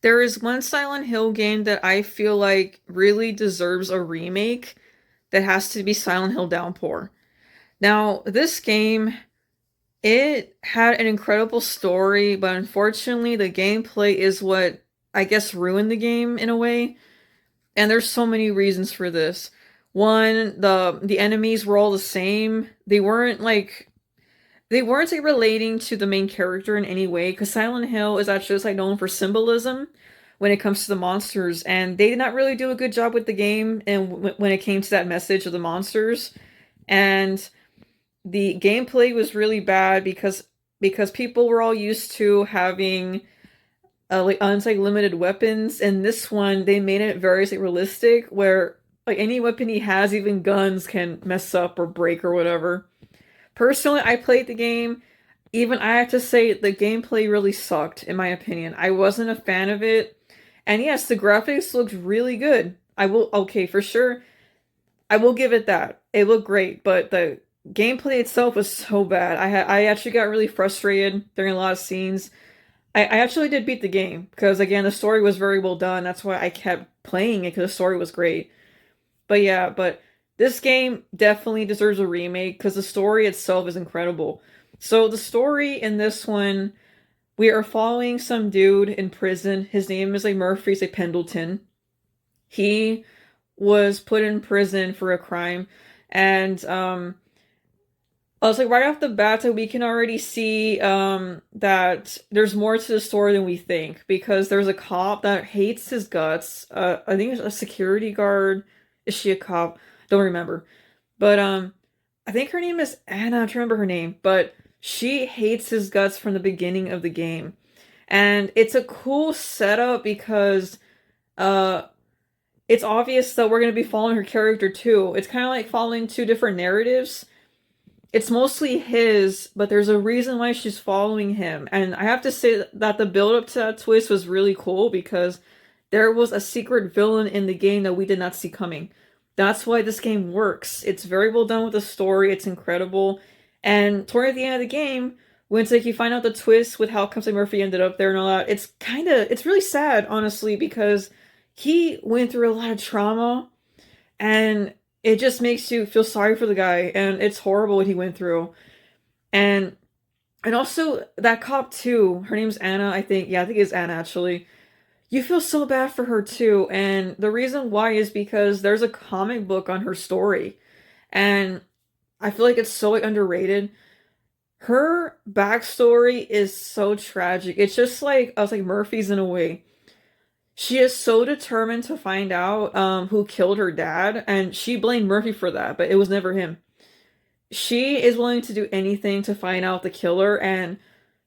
There is one Silent Hill game that I feel like really deserves a remake that has to be Silent Hill Downpour. Now, this game, it had an incredible story, but unfortunately, the gameplay is what I guess ruined the game in a way. And there's so many reasons for this. One, the enemies were all the same. They weren't like relating to the main character in any way, because Silent Hill is actually just like known for symbolism when it comes to the monsters, and they did not really do a good job with the game and when it came to that message of the monsters. And the gameplay was really bad because people were all used to having like limited weapons, and this one they made it very like realistic, where like any weapon he has, even guns, can mess up or break or whatever. Personally, I played the game. Even I have to say the gameplay really sucked, in my opinion. I wasn't a fan of it. And yes, the graphics looked really good. I will, okay, for sure. I will give it that. It looked great, but the gameplay itself was so bad. I actually got really frustrated during a lot of scenes. I actually did beat the game because again, the story was very well done. That's why I kept playing it, because the story was great. But yeah, but this game definitely deserves a remake because the story itself is incredible. So the story in this one, we are following some dude in prison. His name is like Murphy's like Pendleton. He was put in prison for a crime, and I was like right off the bat that we can already see that there's more to the story than we think, because there's a cop that hates his guts. I think it's a security guard. Is she a cop? Don't remember. But I think her name is Anna. I don't remember her name, but she hates his guts from the beginning of the game. And it's a cool setup because uh it's obvious that we're going to be following her character too. It's kind of like following two different narratives. It's mostly his, but there's a reason why she's following him. And I have to say that the build up to that twist was really cool because there was a secret villain in the game that we did not see coming. That's why this game works. It's very well done with the story. It's incredible. And toward the end of the game, when it's like you find out the twist with how Cumsy Murphy ended up there and all that, it's really sad, honestly, because he went through a lot of trauma, and it just makes you feel sorry for the guy, and it's horrible what he went through. And also that cop too, her name's Anna, I think. Yeah, I think it's Anna actually. You feel so bad for her too, and the reason why is because there's a comic book on her story, and I feel like it's so like, underrated. Her backstory is so tragic. It's just like I was like Murphy's in a way. She is so determined to find out who killed her dad, and she blamed Murphy for that, but it was never him. She is willing to do anything to find out the killer, and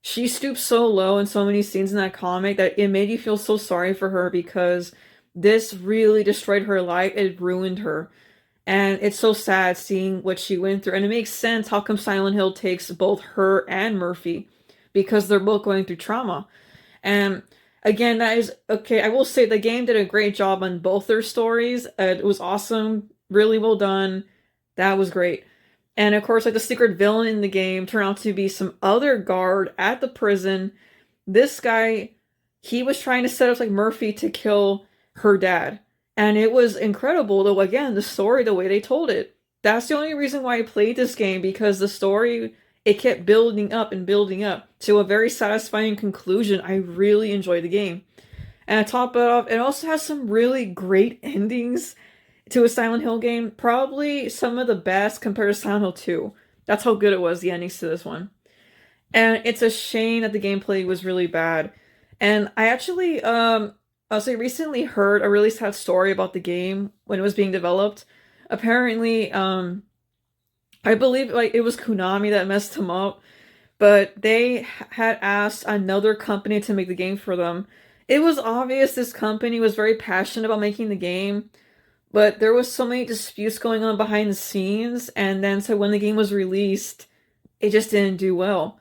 she stoops so low in so many scenes in that comic that it made you feel so sorry for her, because this really destroyed her life. It ruined her. And it's so sad seeing what she went through. And it makes sense how come Silent Hill takes both her and Murphy, because they're both going through trauma. And again, that is okay. I will say the game did a great job on both their stories. It was awesome, really well done. That was great. And of course, like the secret villain in the game turned out to be some other guard at the prison. This guy, he was trying to set up like Murphy to kill her dad. And it was incredible, though, again, the story, the way they told it. That's the only reason why I played this game, because the story, it kept building up to a very satisfying conclusion. I really enjoyed the game. And to top it off, it also has some really great endings to a Silent Hill game. Probably some of the best compared to Silent Hill 2. That's how good it was, the endings to this one. And it's a shame that the gameplay was really bad. And I actually, also recently heard a really sad story about the game when it was being developed. Apparently, I believe like it was Konami that messed them up, but they had asked another company to make the game for them. It was obvious this company was very passionate about making the game, but there was so many disputes going on behind the scenes, and then so when the game was released, it just didn't do well.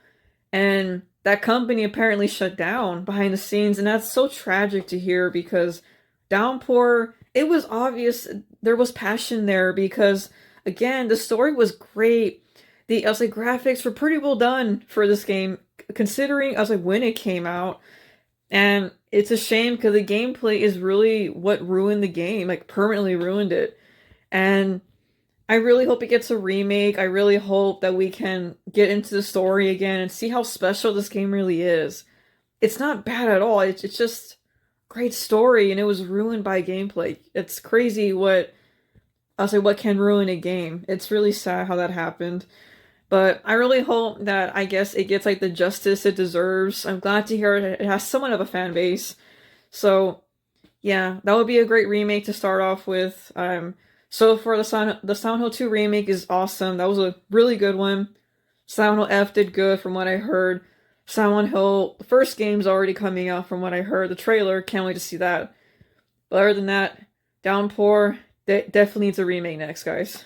And that company apparently shut down behind the scenes, and that's so tragic to hear, because Downpour, it was obvious there was passion there, because again, the story was great. The I was like graphics were pretty well done for this game, considering I was like when it came out. And it's a shame because the gameplay is really what ruined the game, like permanently ruined it. And I really hope it gets a remake. I really hope that we can get into the story again and see how special this game really is. It's not bad at all. It's just great story and it was ruined by gameplay. It's crazy what I'll say what can ruin a game. It's really sad how that happened. But I really hope that I guess it gets like the justice it deserves. I'm glad to hear it has somewhat of a fan base. So yeah, that would be a great remake to start off with. So for the Silent Hill 2 remake is awesome. That was a really good one. Silent Hill F did good from what I heard. Silent Hill, the first game's already coming out from what I heard. The trailer, can't wait to see that. But other than that, Downpour definitely needs a remake next, guys.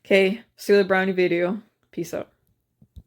Okay, see you in the brownie video. Peace out.